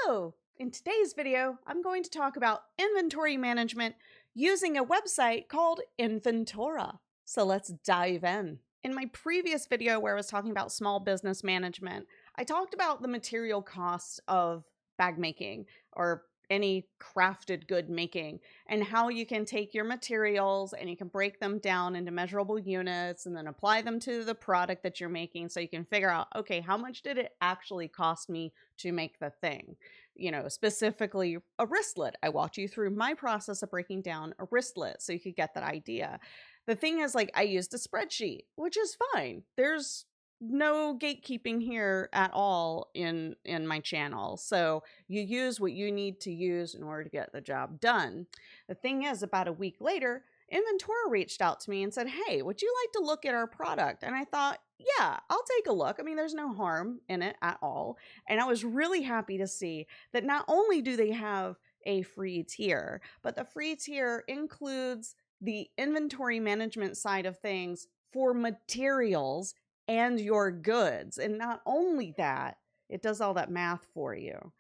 Hello! In today's video, I'm going to talk about inventory management using a website called Inventora. So let's dive in. In my previous video where I was talking about small business management, I talked about the material costs of bag making or any crafted good making and how you can take your materials and you can break them down into measurable units and then apply them to the product that you're making so you can figure out, okay, how much did it actually cost me to make the thing? You know, specifically a wristlet. I walked you through my process of breaking down a wristlet so you could get that idea. The thing is, like, I used a spreadsheet, which is fine. There's no gatekeeping here at all in my channel. So you use what you need to use in order to get the job done. The thing is, about a week later, Inventora reached out to me and said, hey, would you like to look at our product? And I thought, yeah, I'll take a look. I mean, there's no harm in it at all. And I was really happy to see that not only do they have a free tier, but the free tier includes the inventory management side of things for materials and your goods. And not only that, it does all that math for you.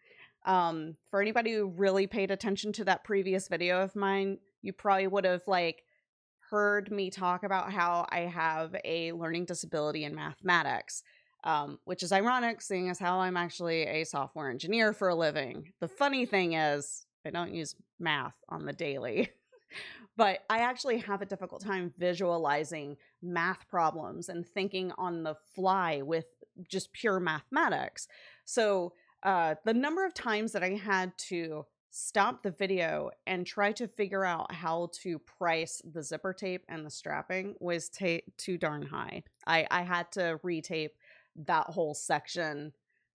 For anybody who really paid attention to that previous video of mine, you probably would have heard me talk about how I have a learning disability in mathematics, which is ironic seeing as how I'm actually a software engineer for a living. The funny thing is I don't use math on the daily. But I actually have a difficult time visualizing math problems and thinking on the fly with just pure mathematics. So the number of times that I had to stop the video and try to figure out how to price the zipper tape and the strapping was too darn high. I had to retape that whole section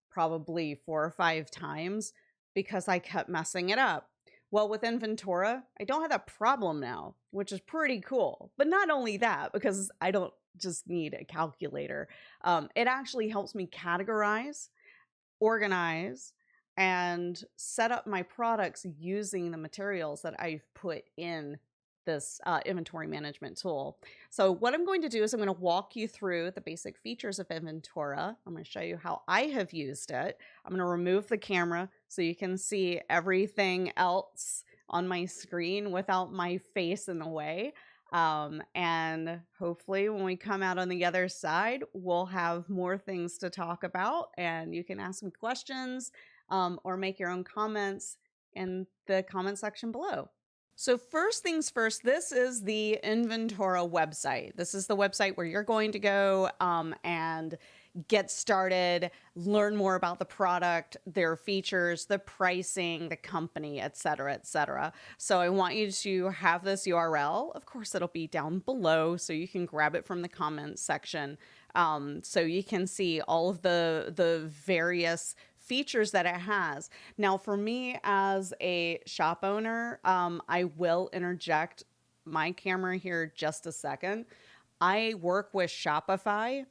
probably 4 or 5 times because I kept messing it up. Well, with Inventora, I don't have that problem now, which is pretty cool. But not only that, because I don't just need a calculator. It actually helps me categorize, organize, and set up my products using the materials that I've put in this inventory management tool. So what I'm going to do is I'm going to walk you through the basic features of Inventora. I'm going to show you how I have used it. I'm going to remove the camera so you can see everything else on my screen without my face in the way. And hopefully when we come out on the other side, we'll have more things to talk about and you can ask me questions or make your own comments in the comment section below. So first things first, this is the Inventora website. This is the website where you're going to go and get started, learn more about the product, their features, the pricing, the company, etc., etc. So I want you to have this URL. Of course, it'll be down below, so you can grab it from the comments section. So you can see all of the various features that it has. Now, for me as a shop owner, I will interject my camera here just a second. I work with Shopify.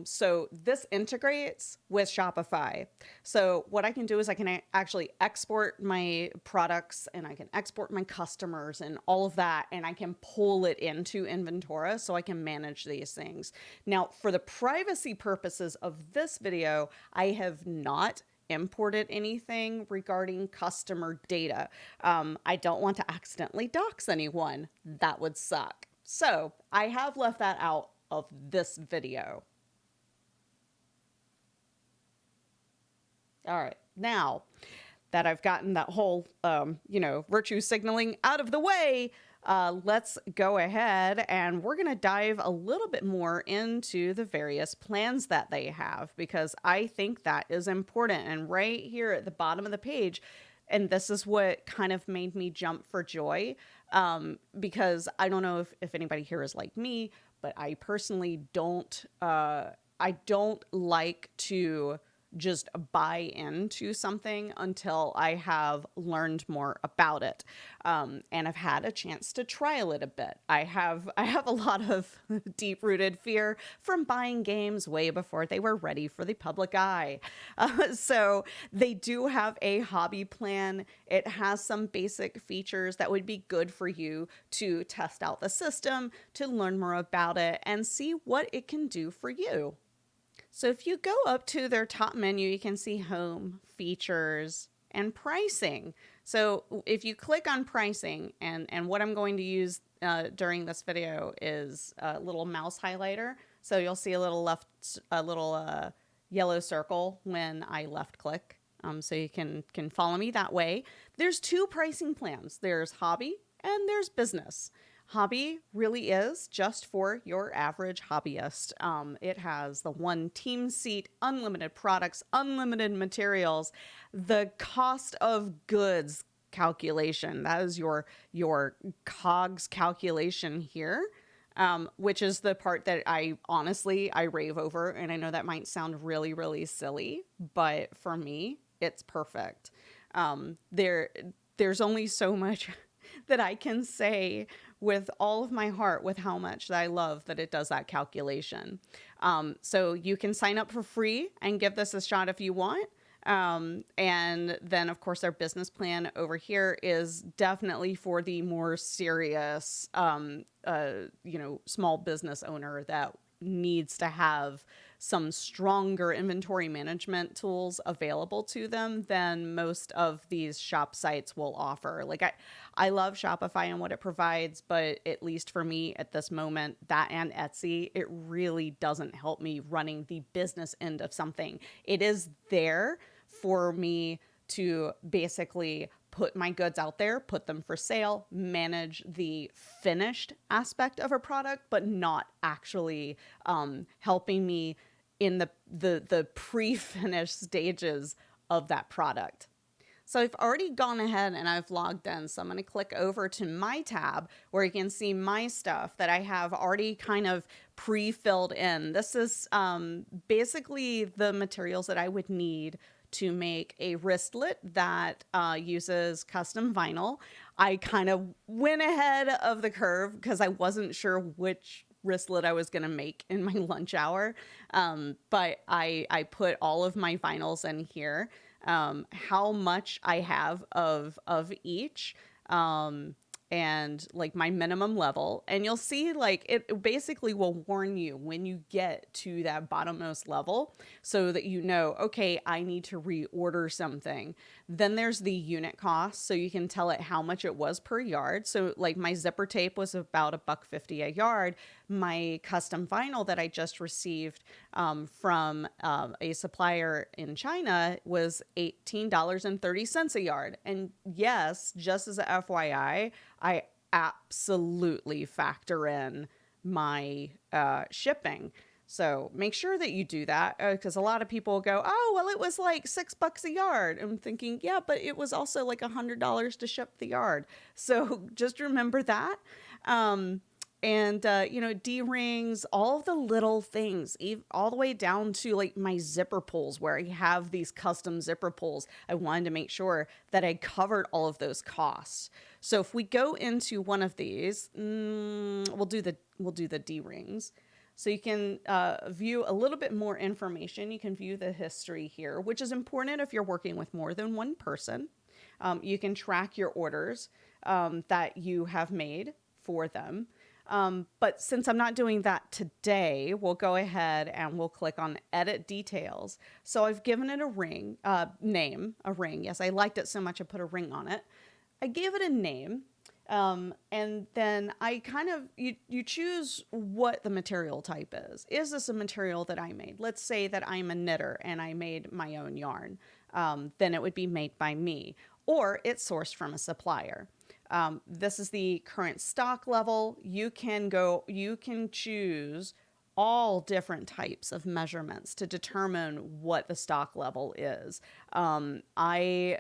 So this integrates with Shopify. So what I can do is I can actually export my products and I can export my customers and all of that, and I can pull it into Inventora so I can manage these things. Now, for the privacy purposes of this video, I have not imported anything regarding customer data. I don't want to accidentally dox anyone. That would suck. So I have left that out of this video. All right, now that I've gotten that whole, virtue signaling out of the way, let's go ahead and we're going to dive a little bit more into the various plans that they have, because I think that is important. And right here at the bottom of the page, and this is what kind of made me jump for joy, because I don't know if anybody here is like me, but I personally don't like to just buy into something until I have learned more about it. And I've had a chance to trial it a bit. I have a lot of deep-rooted fear from buying games way before they were ready for the public eye. So they do have a hobby plan. It has some basic features that would be good for you to test out the system, to learn more about it, and see what it can do for you. So if you go up to their top menu, you can see home, features, and pricing. So if you click on pricing, and what I'm going to use during this video is a little mouse highlighter. So you'll see a little yellow circle when I left click. So you can follow me that way. There's two pricing plans. There's hobby and there's business. Hobby really is just for your average hobbyist. It has the one team seat, unlimited products, unlimited materials, the cost of goods calculation. That is your COGS calculation here, which is the part that I rave over. And I know that might sound really, really silly, but for me, it's perfect. There's only so much that I can say with all of my heart with how much that I love that it does that calculation. So you can sign up for free and give this a shot if you want. And then of course our business plan over here is definitely for the more serious, small business owner that needs to have some stronger inventory management tools available to them than most of these shop sites will offer. Like I love Shopify and what it provides, but at least for me at this moment, that and Etsy, it really doesn't help me running the business end of something. It is there for me to basically put my goods out there, put them for sale, manage the finished aspect of a product, but not actually helping me in the pre-finished stages of that product. So I've already gone ahead and I've logged in. So I'm going to click over to my tab where you can see my stuff that I have already kind of pre-filled in. This is basically the materials that I would need to make a wristlet that uses custom vinyl. I kind of went ahead of the curve because I wasn't sure which wristlet I was going to make in my lunch hour. But I put all of my vinyls in here, how much I have of each, and like my minimum level. And you'll see like it basically will warn you when you get to that bottommost level so that you know, okay, I need to reorder something. Then there's the unit cost. So you can tell it how much it was per yard. So like my zipper tape was about $1.50 a yard. My custom vinyl that I just received from a supplier in China was $18.30 a yard. And yes, just as a FYI, I absolutely factor in my shipping. So make sure that you do that because a lot of people go, oh, well, it was like $6 a yard. I'm thinking, yeah, but it was also like $100 to ship the yard. So just remember that. D-rings, all of the little things, all the way down to like my zipper pulls where I have these custom zipper pulls. I wanted to make sure that I covered all of those costs. So if we go into one of these, we'll do the D-rings. So you can view a little bit more information. You can view the history here, which is important if you're working with more than one person. You can track your orders that you have made for them. But since I'm not doing that today, we'll go ahead and we'll click on edit details. So I've given it a ring, name, a ring. Yes, I liked it so much I put a ring on it. I gave it a name. And then I kind of, you choose what the material type is. Is this a material that I made? Let's say that I'm a knitter and I made my own yarn. Then it would be made by me, or it's sourced from a supplier. This is the current stock level. You can choose all different types of measurements to determine what the stock level is. I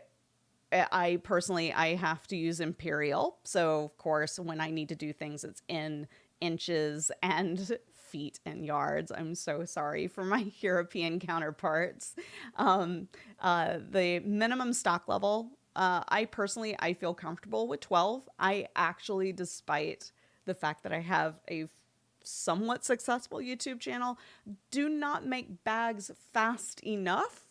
personally, I have to use imperial. So of course, when I need to do things, it's in inches and feet and yards. I'm so sorry for my European counterparts. The minimum stock level, I feel comfortable with 12. I actually, despite the fact that I have a somewhat successful YouTube channel, do not make bags fast enough.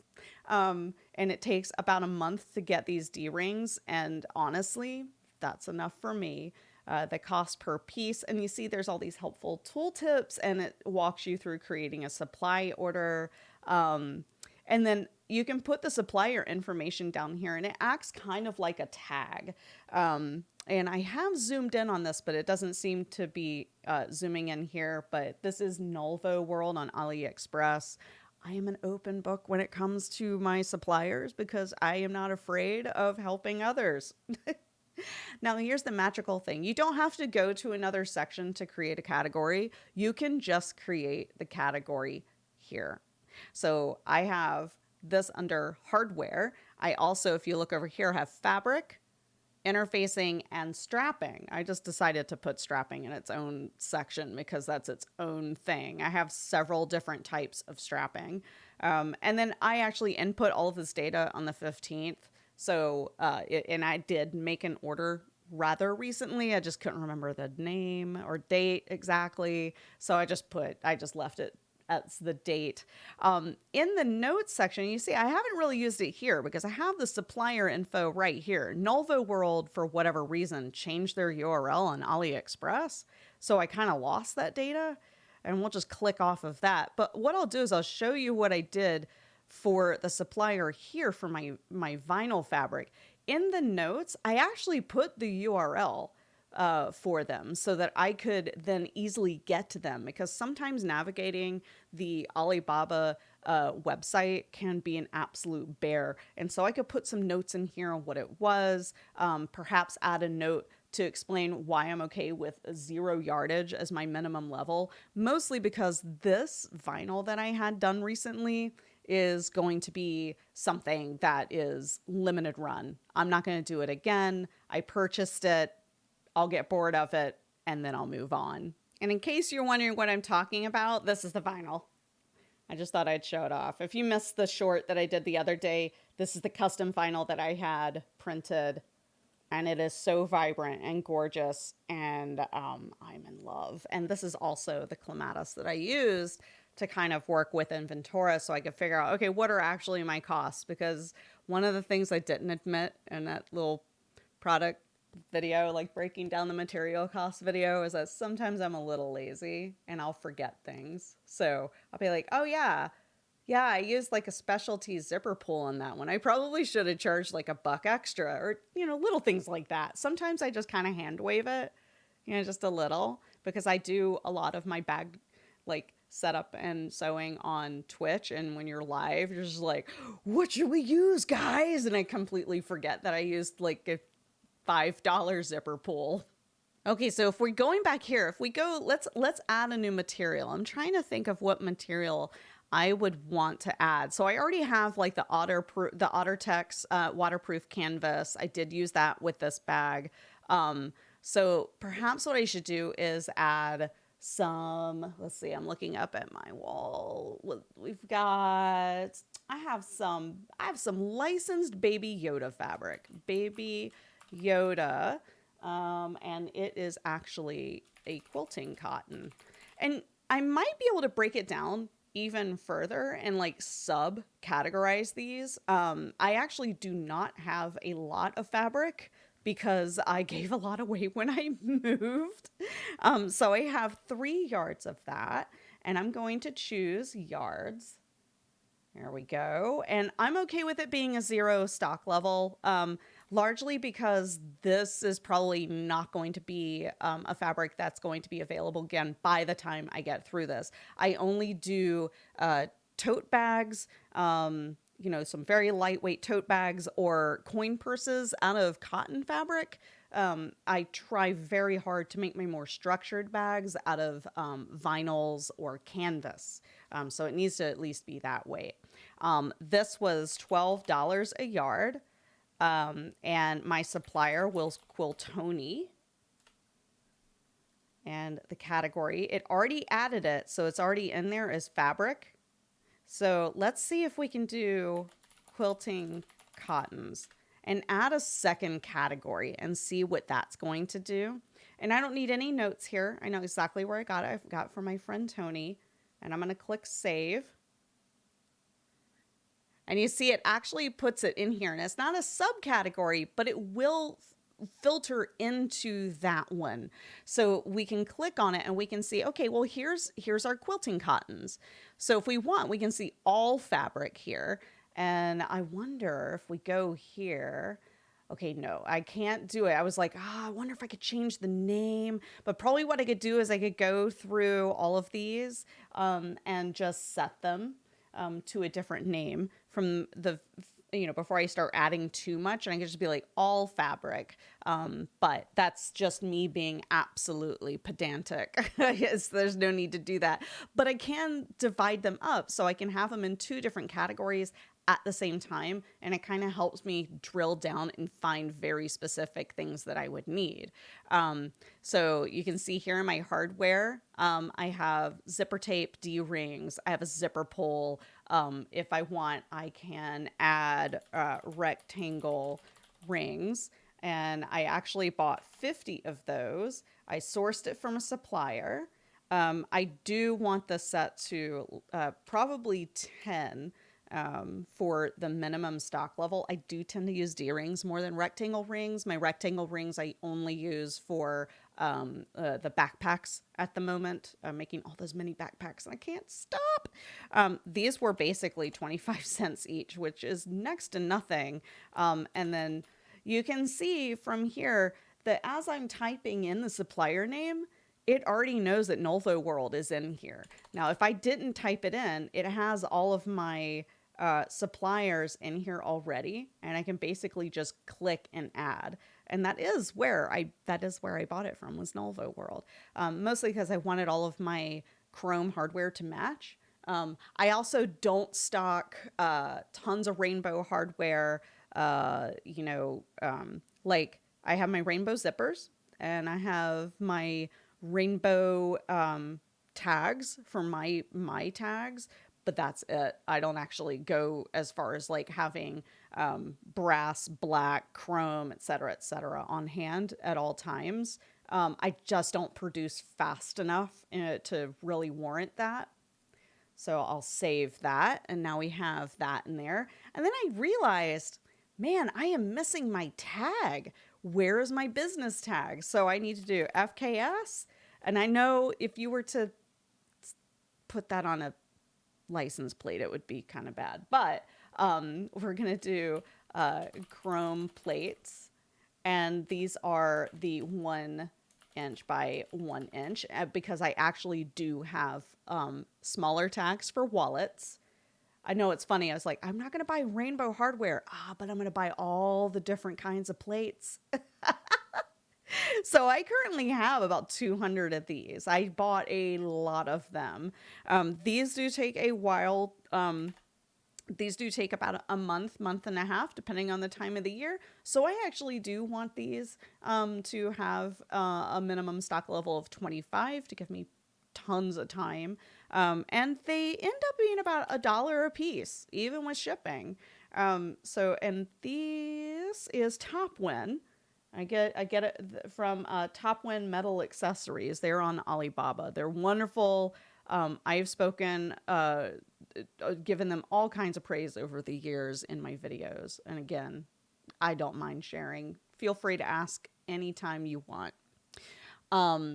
And it takes about a month to get these D-rings. And honestly, that's enough for me. The cost per piece. And you see there's all these helpful tool tips and it walks you through creating a supply order. And then you can put the supplier information down here, and it acts kind of like a tag. And I have zoomed in on this, but it doesn't seem to be zooming in here. But this is Nulvo World on AliExpress. I am an open book when it comes to my suppliers because I am not afraid of helping others. Now, here's the magical thing. You don't have to go to another section to create a category. You can just create the category here. So I have this under hardware. I also, if you look over here, have fabric, interfacing, and strapping. I just decided to put strapping in its own section because that's its own thing. I have several different types of strapping. And then I actually input all of this data on the 15th. So, and I did make an order rather recently. I just couldn't remember the name or date exactly. So I just left it as the date. In the notes section, you see, I haven't really used it here because I have the supplier info right here. Nulvo World, for whatever reason, changed their URL on AliExpress. So I kind of lost that data, and we'll just click off of that. But what I'll do is I'll show you what I did for the supplier here for my vinyl fabric. In the notes, I actually put the URL for them so that I could then easily get to them, because sometimes navigating the Alibaba website can be an absolute bear. And so I could put some notes in here on what it was, perhaps add a note to explain why I'm okay with 0 yardage as my minimum level, mostly because this vinyl that I had done recently is going to be something that is limited run. I'm not going to do it again. I purchased it. I'll get bored of it, and then I'll move on. And in case you're wondering what I'm talking about, this is the vinyl. I just thought I'd show it off. If you missed the short that I did the other day, this is the custom vinyl that I had printed, and it is so vibrant and gorgeous, and I'm in love. And this is also the clematis that I used to kind of work with Inventora so I could figure out, okay, what are actually my costs? Because one of the things I didn't admit in that little product video, like breaking down the material cost video, is that sometimes I'm a little lazy and I'll forget things. So I'll be like, oh yeah, I used like a specialty zipper pull on that one. I probably should have charged like $1 extra, or, little things like that. Sometimes I just kind of hand wave it, just a little, because I do a lot of my bag like setup and sewing on Twitch. And when you're live, you're just like, what should we use, guys? And I completely forget that I used like a $5 zipper pull. Okay, so if we're going back here, if we go, let's add a new material. I'm trying to think of what material I would want to add. So I already have like the OtterTex waterproof canvas. I did use that with this bag. So perhaps what I should do is add some, let's see, I'm looking up at my wall. I have some licensed Baby Yoda fabric. Baby Yoda, and it is actually a quilting cotton. And I might be able to break it down even further and like sub-categorize these. I actually do not have a lot of fabric because I gave a lot away when I moved. So I have 3 yards of that, and I'm going to choose yards. There we go. And I'm okay with it being a 0 stock level, largely because this is probably not going to be a fabric that's going to be available again by the time I get through this. I only do tote bags, some very lightweight tote bags or coin purses out of cotton fabric. I try very hard to make my more structured bags out of vinyls or canvas. So it needs to at least be that weight. This was $12 a yard. And my supplier was Quiltoni. And the category, it already added it, so it's already in there as fabric. So let's see if we can do quilting cottons and add a second category and see what that's going to do. And I don't need any notes here. I know exactly where I got it. I got it from my friend Tony. And I'm going to click save. And you see it actually puts it in here. And it's not a subcategory, but it will filter into that one. So we can click on it and we can see, okay, well, here's our quilting cottons. So if we want, we can see all fabric here. And I wonder if we go here. Okay, no, I can't do it. I was like, I wonder if I could change the name. But probably what I could do is I could go through all of these and just set them to a different name from before I start adding too much. And I could just be like all fabric. But that's just me being absolutely pedantic. Yes, there's no need to do that. But I can divide them up so I can have them in two different categories at the same time, and it kind of helps me drill down and find very specific things that I would need. So you can see here in my hardware, I have zipper tape, D-rings, I have a zipper pull. If I want, I can add rectangle rings, and I actually bought 50 of those. I sourced it from a supplier. I do want the set to probably 10 for the minimum stock level. I do tend to use D-rings more than rectangle rings. My rectangle rings I only use for the backpacks at the moment. I'm making all those mini backpacks and I can't stop. These were basically 25 cents each, which is next to nothing. And then you can see from here that as I'm typing in the supplier name, it already knows that Nolvo World is in here. Now, if I didn't type it in, it has all of my suppliers in here already, and I can basically just click and add. And that is where I bought it from, was Nolvo World. Mostly because I wanted all of my Chrome hardware to match. I also don't stock tons of rainbow hardware. Like I have my rainbow zippers, and I have my rainbow tags for my tags, but that's it. I don't actually go as far as like having brass, black, chrome, et cetera, on hand at all times. I just don't produce fast enough to really warrant that. So I'll save that. And now we have that in there. And then I realized, man, I am missing my tag. Where is my business tag? So I need to do FKS. And I know if you were to put that on a license plate, it would be kind of bad. But we're going to do chrome plates. And these are the 1 inch by 1 inch because I actually do have smaller tags for wallets. I know it's funny. I was like, I'm not going to buy rainbow hardware. But I'm going to buy all the different kinds of plates. So I currently have about 200 of these. I bought a lot of them. These do take a while. These do take about a month and a half, depending on the time of the year. So I actually do want these to have a minimum stock level of 25 to give me tons of time. And they end up being about $1 a piece, even with shipping. And this is Topwin. I get it from Topwin Metal Accessories. They're on Alibaba. They're wonderful. I've spoken, given them all kinds of praise over the years in my videos. And again, I don't mind sharing. Feel free to ask anytime you want.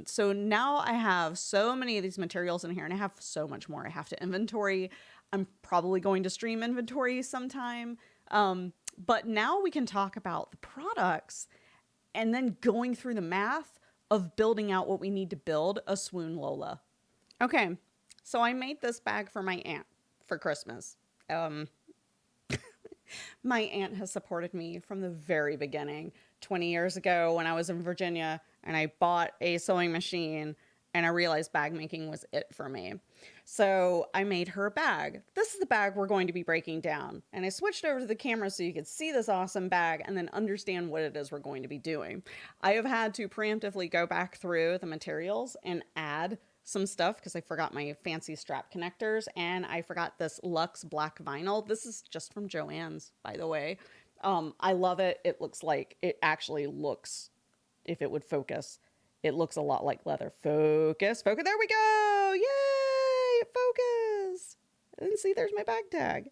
So now I have so many of these materials in here, and I have so much more I have to inventory. I'm probably going to stream inventory sometime. But now we can talk about the products and then going through the math of building out what we need to build a Swoon Lola. Okay, so I made this bag for my aunt for Christmas. My aunt has supported me from the very beginning. 20 years ago when I was in Virginia and I bought a sewing machine and I realized bag making was it for me. So I made her a bag. This is the bag we're going to be breaking down. And I switched over to the camera so you could see this awesome bag and then understand what it is we're going to be doing. I have had to preemptively go back through the materials and add some stuff because I forgot my fancy strap connectors and I forgot this Luxe black vinyl. This is just from Joann's, by the way. I love it. It actually looks, if it would focus, it looks a lot like leather. Focus. There we go. Yay. It focused. And see, there's my bag tag.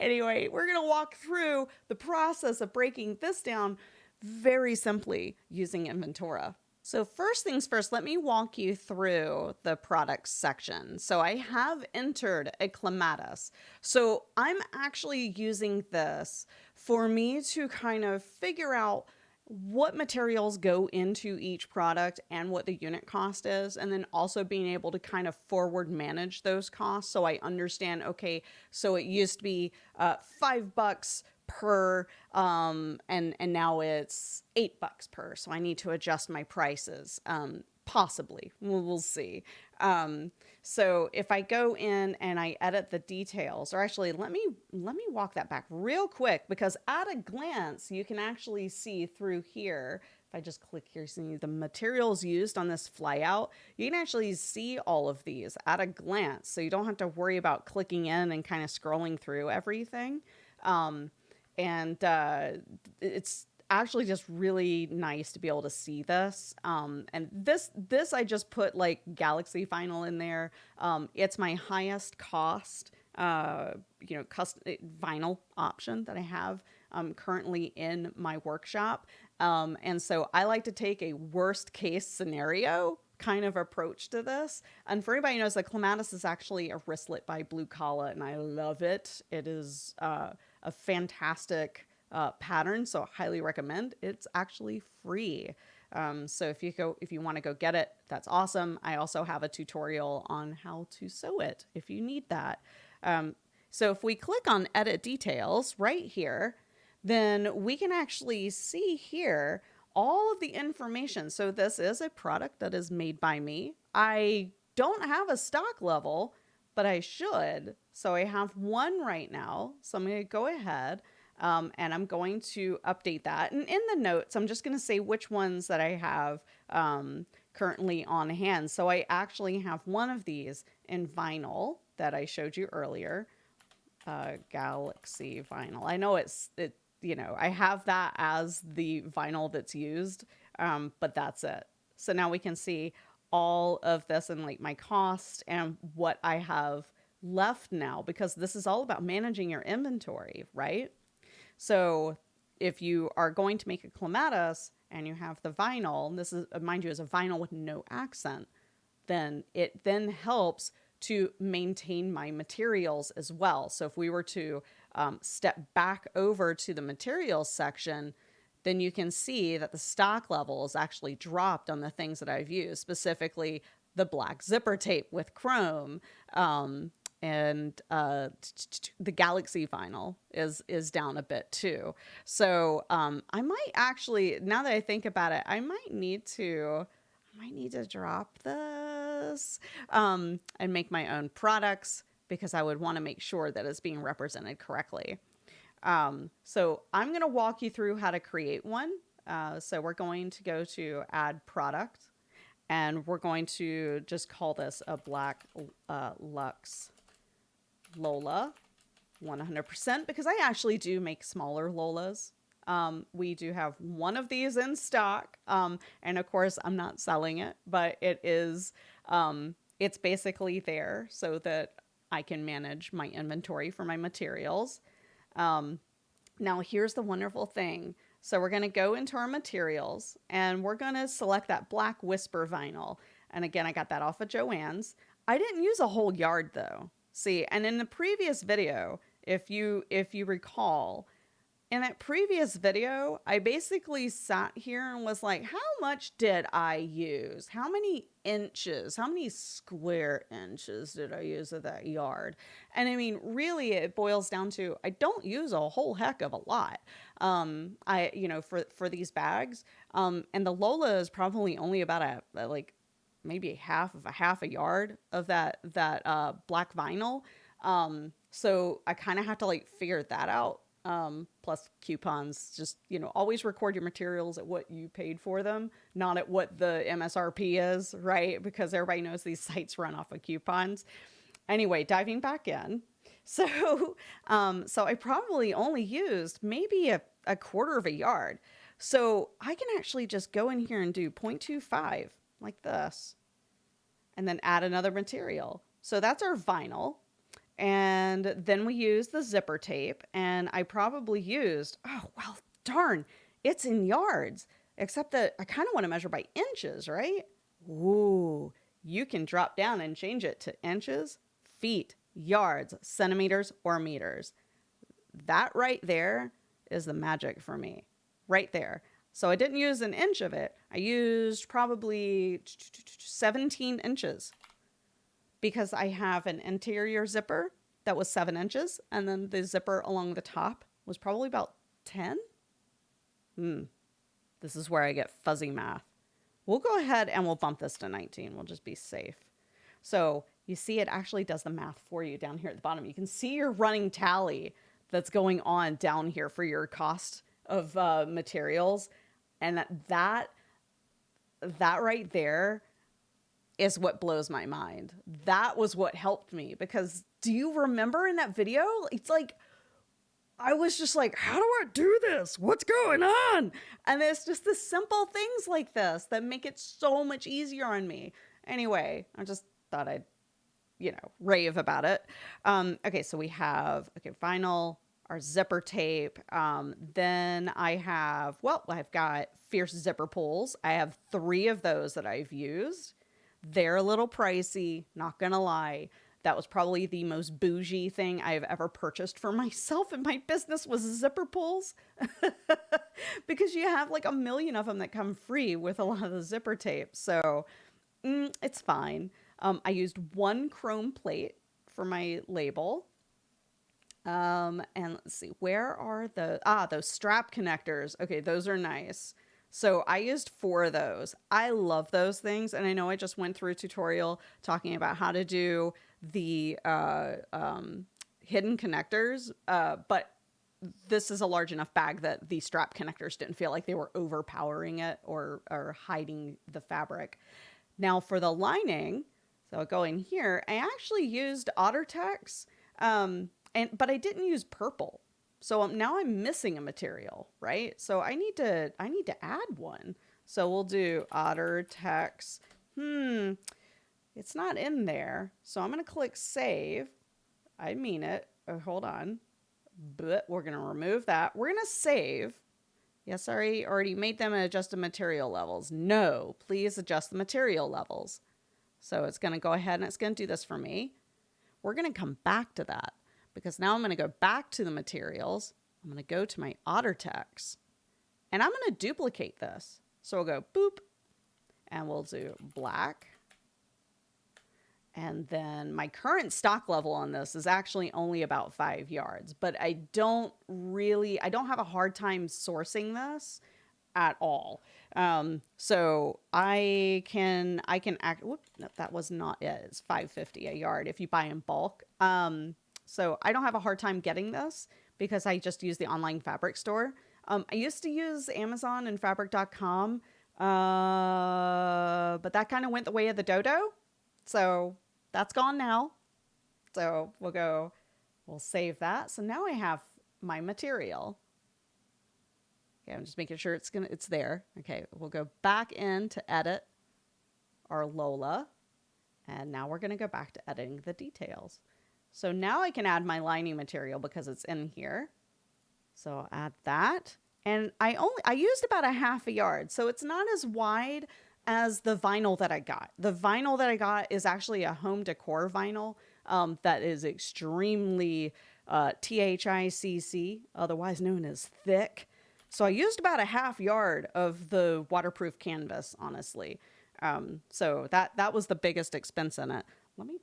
Anyway, we're going to walk through the process of breaking this down very simply using Inventora. So first things first, let me walk you through the products section. So I have entered a clematis. So I'm actually using this for me to kind of figure out what materials go into each product and what the unit cost is, and then also being able to kind of forward manage those costs. So I understand, okay, so it used to be $5 per and now it's $8 per, so I need to adjust my prices, possibly. We'll see. So if I go in and I edit the details, or actually let me walk that back real quick, because at a glance you can actually see through here. If I just click here, see the materials used on this flyout, you can actually see all of these at a glance, so you don't have to worry about clicking in and kind of scrolling through everything. And it's actually just really nice to be able to see this. And this I just put like Galaxy Vinyl in there. It's my highest cost, custom vinyl option that I have currently in my workshop. And so I like to take a worst case scenario kind of approach to this. And for anybody who knows, the clematis is actually a wristlet by Blue Collar, and I love it. It is a fantastic pattern, so I highly recommend. It's actually free. So if you want to go get it, that's awesome. I also have a tutorial on how to sew it if you need that. So if we click on edit details right here, then we can actually see here all of the information. So this is a product that is made by me. I don't have a stock level, but I should. So I have one right now. So I'm going to go ahead and I'm going to update that. And in the notes, I'm just going to say which ones that I have currently on hand. So I actually have one of these in vinyl that I showed you earlier, Galaxy Vinyl. I know I have that as the vinyl that's used, but that's it. So now we can see all of this and like my cost and what I have left now, because this is all about managing your inventory, right? So if you are going to make a clematis and you have the vinyl, this is, mind you, is a vinyl with no accent, then it then helps to maintain my materials as well. So if we were to step back over to the materials section, then you can see that the stock level is actually dropped on the things that I've used, specifically the black zipper tape with chrome, and the Galaxy Vinyl is down a bit too. So I might actually, now that I think about it, I might need to drop this and make my own products, because I would want to make sure that it's being represented correctly. So I'm going to walk you through how to create one. So we're going to go to add product, and we're going to just call this a black Luxe Lola 100%, because I actually do make smaller Lolas. We do have one of these in stock. And of course I'm not selling it, but it is, it's basically there so that I can manage my inventory for my materials. Now here's the wonderful thing. So we're going to go into our materials and we're going to select that black Whisper vinyl. And again, I got that off of Joann's. I didn't use a whole yard though. See, and in the previous video, if you recall, in that previous video, I basically sat here and was like, how much did I use? How many inches? How many square inches did I use of that yard? And I mean, really, it boils down to, I don't use a whole heck of a lot. For these bags. And the Lola is probably only about maybe half a yard of that black vinyl. So I kind of have to like figure that out. Plus coupons, just, always record your materials at what you paid for them, not at what the MSRP is, right? Because everybody knows these sites run off of coupons. Anyway, diving back in. So I probably only used maybe a quarter of a yard. So I can actually just go in here and do 0.25 like this, and then add another material. So that's our vinyl. And then we use the zipper tape, and I probably used, oh, well, darn, it's in yards. except that I kind of want to measure by inches, right? Ooh, you can drop down and change it to inches, feet, yards, centimeters, or meters. That right there is the magic for me, right there. So I didn't use an inch of it. I used probably 17 inches because I have an interior zipper that was 7 inches. And then the zipper along the top was probably about 10. This is where I get fuzzy math. We'll go ahead and we'll bump this to 19. We'll just be safe. So you see it actually does the math for you down here at the bottom. You can see your running tally that's going on down here for your cost of materials. And that right there is what blows my mind. That was what helped me, because do you remember in that video? It's like, I was just like, how do I do this? What's going on? And it's just the simple things like this that make it so much easier on me. Anyway, I just thought I'd, rave about it. Okay, so we have, vinyl, our zipper tape. Then I've got fierce zipper pulls. I have 3 of those that I've used. They're a little pricey, not gonna lie. That was probably the most bougie thing I've ever purchased for myself in my business was zipper pulls. Because you have like a million of them that come free with a lot of the zipper tape. So it's fine. I used 1 chrome plate for my label. And let's see, where are those strap connectors? Okay, those are nice. So I used 4 of those. I love those things. And I know I just went through a tutorial talking about how to do the hidden connectors, but this is a large enough bag that the strap connectors didn't feel like they were overpowering it or hiding the fabric. Now for the lining, so going here, I actually used OtterTex, but I didn't use purple. So now I'm missing a material, right? So I need to add one. So we'll do OtterTex. It's not in there. So I'm going to click save. I mean it. Oh, hold on. But we're going to remove that. We're going to save. Yes, I already made them adjust the material levels. No, please adjust the material levels. So it's going to go ahead and it's going to do this for me. We're going to come back to that because now I'm going to go back to the materials. I'm going to go to my OtterTex and I'm going to duplicate this. So we'll go boop and we'll do black. And then my current stock level on this is actually only about 5 yards, but I don't have a hard time sourcing this at all. So I can act, no, that was not it. It's $5.50 a yard if you buy in bulk. So I don't have a hard time getting this because I just use the online fabric store. I used to use Amazon and fabric.com, but that kind of went the way of the dodo. So that's gone now. So we'll save that. So now I have my material. Okay, I'm just making sure it's there. Okay, we'll go back in to edit our Lola. And now we're going to go back to editing the details. So now I can add my lining material because it's in here. So I'll add that. And I used about a half a yard. So it's not as wide as the vinyl that I got. The vinyl that I got is actually a home decor vinyl that is extremely THICC, otherwise known as thick. So I used about a half yard of the waterproof canvas, honestly. So that was the biggest expense in it. Let me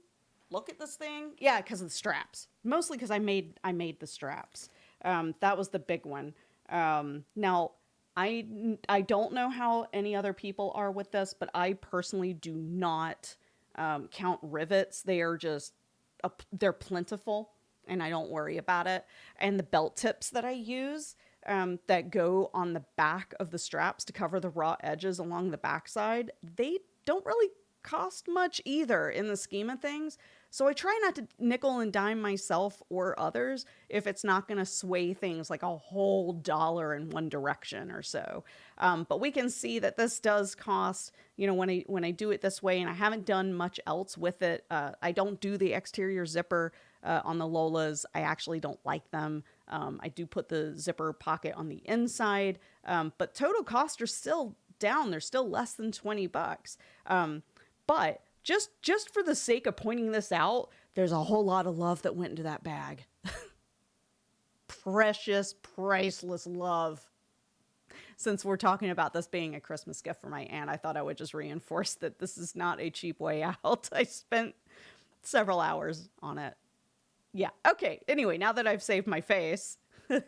look at this thing. Yeah, because of the straps. Mostly because I made the straps. That was the big one. Now, I don't know how any other people are with this, but I personally do not count rivets. They are just, they're plentiful and I don't worry about it. And the belt tips that I use that go on the back of the straps to cover the raw edges along the backside, they don't really cost much either in the scheme of things. So I try not to nickel and dime myself or others if it's not going to sway things like a whole dollar in one direction or so. But we can see that this does cost, when I do it this way, and I haven't done much else with it. I don't do the exterior zipper on the Lolas. I actually don't like them. I do put the zipper pocket on the inside, but total costs are still down. They're still less than $20. But just for the sake of pointing this out, there's a whole lot of love that went into that bag. Precious, priceless love. Since we're talking about this being a Christmas gift for my aunt, I thought I would just reinforce that this is not a cheap way out. I spent several hours on it. Yeah. Okay. Anyway, now that I've saved my face, so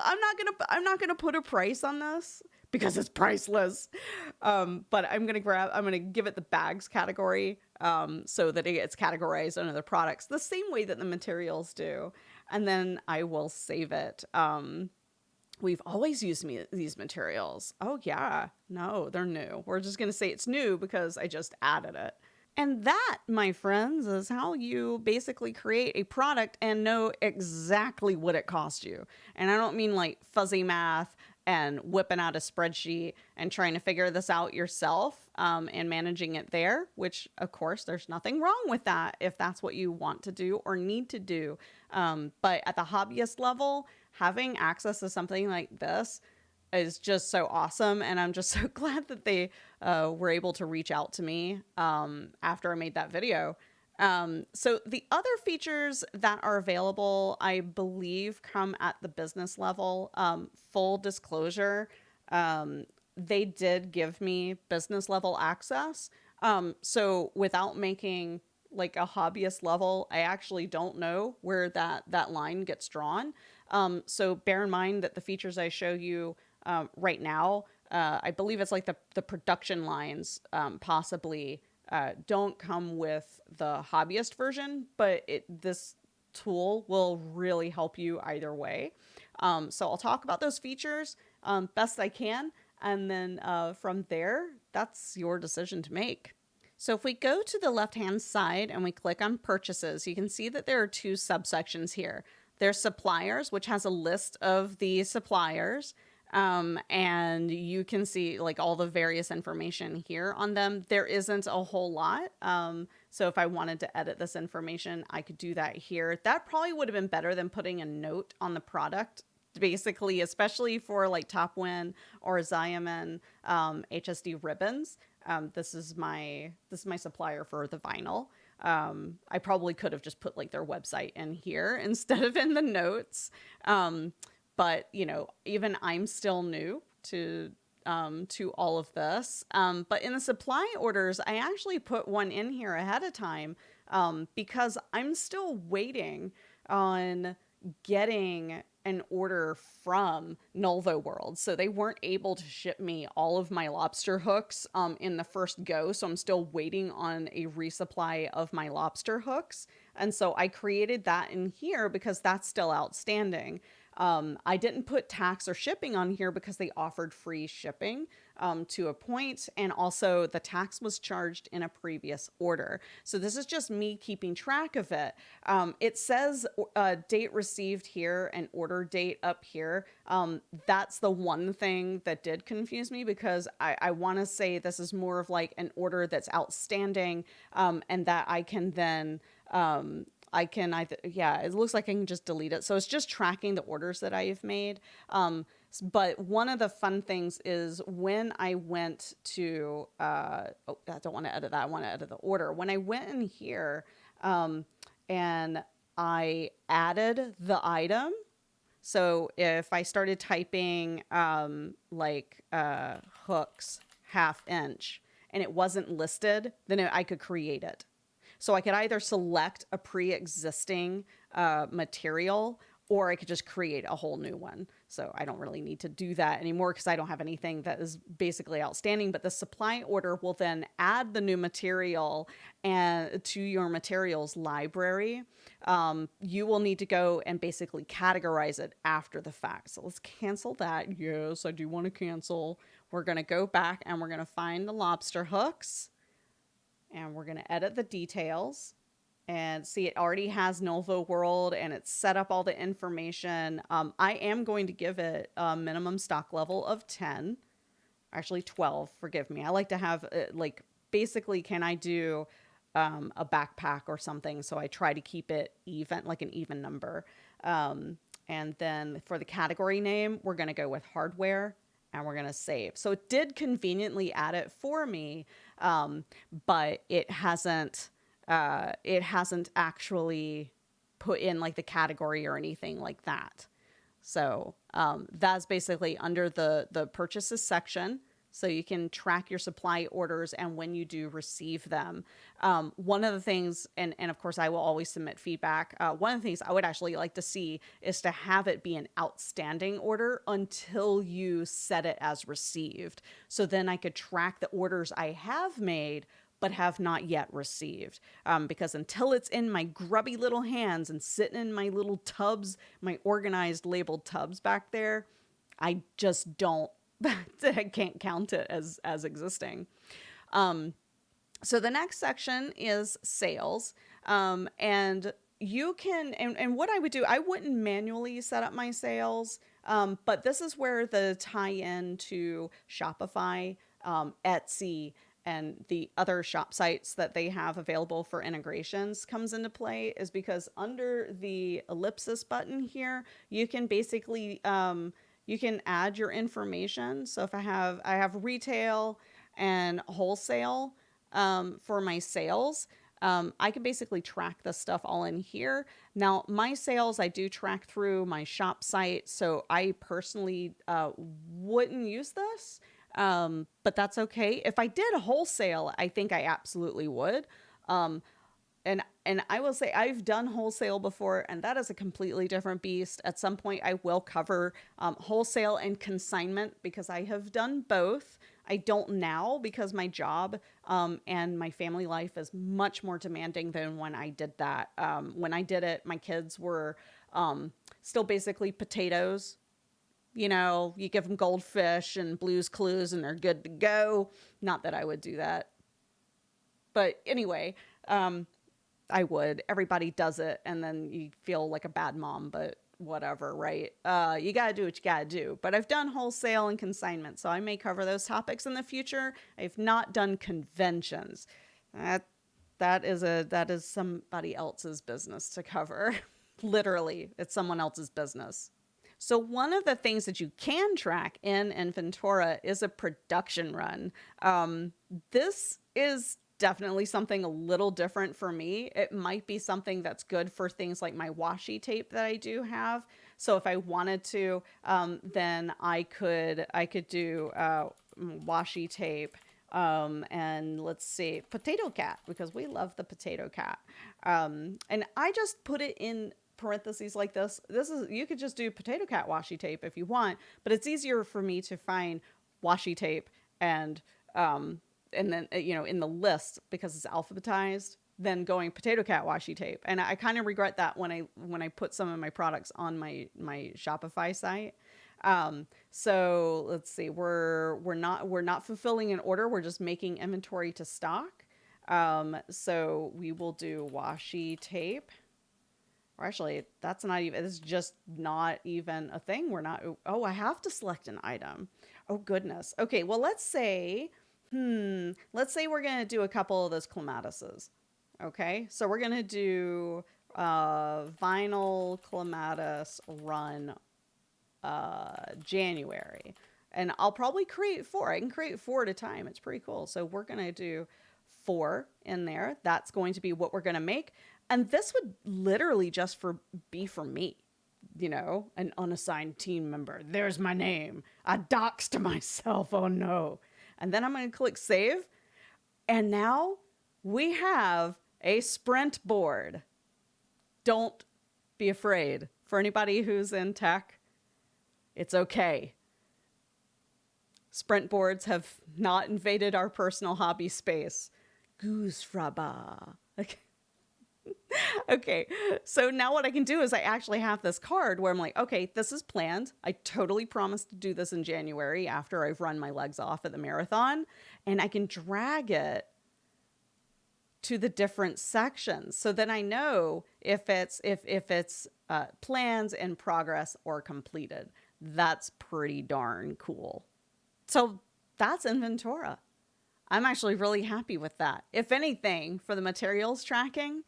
I'm not gonna put a price on this because it's priceless. But I'm gonna give it the bags category, so that it gets categorized under the products the same way that the materials do, and then I will save it. We've always used these materials. Oh yeah, no, they're new. We're just gonna say it's new because I just added it. And that, my friends, is how you basically create a product and know exactly what it cost you. And I don't mean like fuzzy math and whipping out a spreadsheet and trying to figure this out yourself, and managing it there, which of course there's nothing wrong with that if that's what you want to do or need to do. But at the hobbyist level, having access to something like this is just so awesome. And I'm just so glad that they were able to reach out to me after I made that video. So the other features that are available, I believe, come at the business level. Full disclosure, they did give me business level access. So without making like a hobbyist level, I actually don't know where that line gets drawn. So bear in mind that the features I show you right now, I believe it's like the production lines possibly don't come with the hobbyist version, but this tool will really help you either way. So I'll talk about those features best I can, and then from there, that's your decision to make. So if we go to the left-hand side and we click on purchases, you can see that there are two subsections here. There's suppliers, which has a list of the suppliers. And you can see like all the various information here on them. There isn't a whole lot. So if I wanted to edit this information, I could do that here. That probably would have been better than putting a note on the product, basically, especially for like Topwin or Xiamen HSD ribbons. This is my supplier for the vinyl. I probably could have just put like their website in here instead of in the notes. But you know, even I'm still new to all of this. But in the supply orders, I actually put one in here ahead of time because I'm still waiting on getting an order from Nulvo World. So they weren't able to ship me all of my lobster hooks in the first go. So I'm still waiting on a resupply of my lobster hooks. And so I created that in here because that's still outstanding. I didn't put tax or shipping on here because they offered free shipping to a point, and also the tax was charged in a previous order. So this is just me keeping track of it. It says date received here and order date up here. That's the one thing that did confuse me because I want to say this is more of like an order that's outstanding, and that I can then it looks like I can just delete it. So it's just tracking the orders that I've made. But one of the fun things is when I went to, I don't want to edit that. I want to edit the order. When I went in here, and I added the item. So if I started typing, hooks 1/2 inch and it wasn't listed, then I could create it. So I could either select a pre-existing material, or I could just create a whole new one. So I don't really need to do that anymore because I don't have anything that is basically outstanding. But the supply order will then add the new material and to your materials library. You will need to go and basically categorize it after the fact. So let's cancel that. Yes, I do want to cancel. We're going to go back and we're going to find the lobster hooks. And we're going to edit the details and see it already has Nulvo World and it's set up all the information. I am going to give it a minimum stock level of 10, actually 12, forgive me. I like to have basically, can I do a backpack or something. So I try to keep it even, like an even number. And then for the category name, we're going to go with hardware and we're going to save. So it did conveniently add it for me, but it hasn't actually put in like the category or anything like that. So that's basically under the purchases section. So you can track your supply orders and when you do receive them. One of the things, and of course I will always submit feedback. One of the things I would actually like to see is to have it be an outstanding order until you set it as received. So then I could track the orders I have made but have not yet received. Because until it's in my grubby little hands and sitting in my little tubs, my organized labeled tubs back there, I just don't, I can't count it as existing. So the next section is sales. And you can, and what I would do, I wouldn't manually set up my sales, but this is where the tie-in to Shopify, Etsy, and the other shop sites that they have available for integrations comes into play, is because under the ellipsis button here, you can basically, you can add your information. So if I have retail and wholesale, for my sales, I can basically track this stuff all in here. Now, my sales, I do track through my shop site. So I personally wouldn't use this. But that's okay. If I did wholesale, I think I absolutely would. And I will say I've done wholesale before, and that is a completely different beast. At some point, I will cover wholesale and consignment because I have done both. I don't now because my job and my family life is much more demanding than when I did that. When I did it, my kids were still basically potatoes. You know, you give them goldfish and Blue's Clues and they're good to go. Not that I would do that. But anyway, I would. Everybody does it. And then you feel like a bad mom, but whatever, right? You got to do what you got to do. But I've done wholesale and consignment, so I may cover those topics in the future. I've not done conventions. That is somebody else's business to cover. Literally, it's someone else's business. So one of the things that you can track in Inventora is a production run. This is definitely something a little different for me. It might be something that's good for things like my washi tape that I do have. So if I wanted to, then I could do washi tape. And let's see, potato cat, because we love the potato cat. And I just put it in parentheses like this. You could just do potato cat washi tape if you want, but it's easier for me to find washi tape and then, in the list because it's alphabetized than going potato cat washi tape. And I kind of regret that when I put some of my products on my Shopify site. So let's see, we're not fulfilling an order. We're just making inventory to stock. So we will do washi tape. Or actually, that's not even, it's just not even a thing. I have to select an item. Oh, goodness. Okay, well, let's say we're going to do a couple of those clematises. Okay, so we're going to do vinyl clematis run January. And I'll probably create 4. I can create 4 at a time. It's pretty cool. So we're going to do 4 in there. That's going to be what we're going to make. And this would literally just be for me, an unassigned team member. There's my name. I doxed myself. Oh no. And then I'm going to click save. And now we have a sprint board. Don't be afraid. For anybody who's in tech, it's okay. Sprint boards have not invaded our personal hobby space. Goose fraba. Okay. Okay, so now what I can do is I actually have this card where I'm like, okay, this is planned. I totally promised to do this in January after I've run my legs off at the marathon, and I can drag it to the different sections. So then I know if it's plans, in progress, or completed. That's pretty darn cool. So that's Inventora. I'm actually really happy with that. If anything, for the materials tracking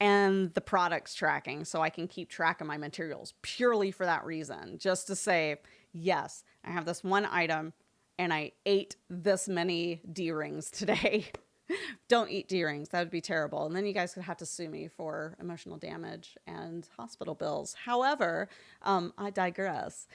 and the products tracking, so I can keep track of my materials purely for that reason, just to say, yes, I have this one item and I ate this many D-rings today. Don't eat D-rings. That would be terrible. And then you guys could have to sue me for emotional damage and hospital bills. However, I digress.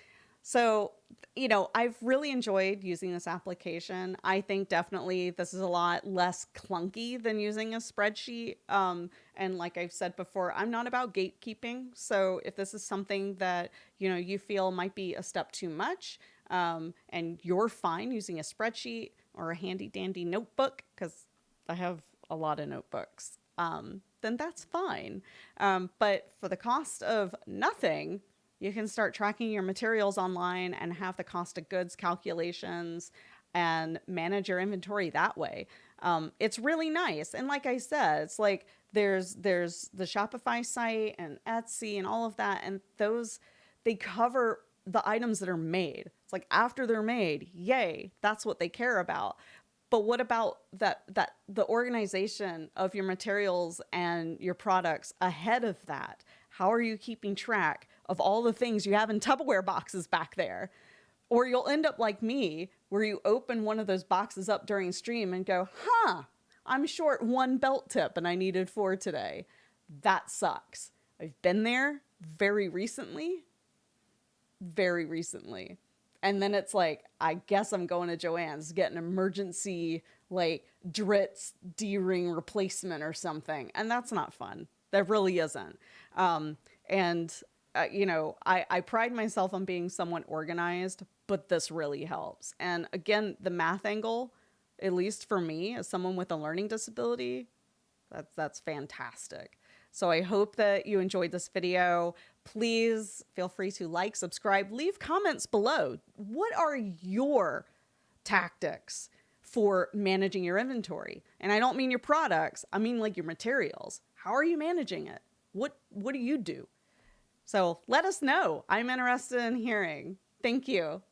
So, I've really enjoyed using this application. I think definitely this is a lot less clunky than using a spreadsheet. And like I've said before, I'm not about gatekeeping. So if this is something that, you feel might be a step too much, and you're fine using a spreadsheet or a handy dandy notebook, because I have a lot of notebooks, then that's fine. But for the cost of nothing, you can start tracking your materials online and have the cost of goods calculations and manage your inventory that way. It's really nice. And like I said, it's like there's the Shopify site and Etsy and all of that. And they cover the items that are made. It's like after they're made, yay, that's what they care about. But what about that the organization of your materials and your products ahead of that? How are you keeping track of all the things you have in Tupperware boxes back there? Or you'll end up like me, where you open one of those boxes up during stream and go, I'm short one belt tip and I needed 4 today. That sucks. I've been there very recently. And then it's like, I guess I'm going to Joann's to get an emergency, like, Dritz D-ring replacement or something. And that's not fun. That really isn't. I pride myself on being somewhat organized, but this really helps. And again, the math angle, at least for me, as someone with a learning disability, that's fantastic. So I hope that you enjoyed this video. Please feel free to like, subscribe, leave comments below. What are your tactics for managing your inventory? And I don't mean your products. I mean like your materials. How are you managing it? What do you do? So let us know. I'm interested in hearing. Thank you.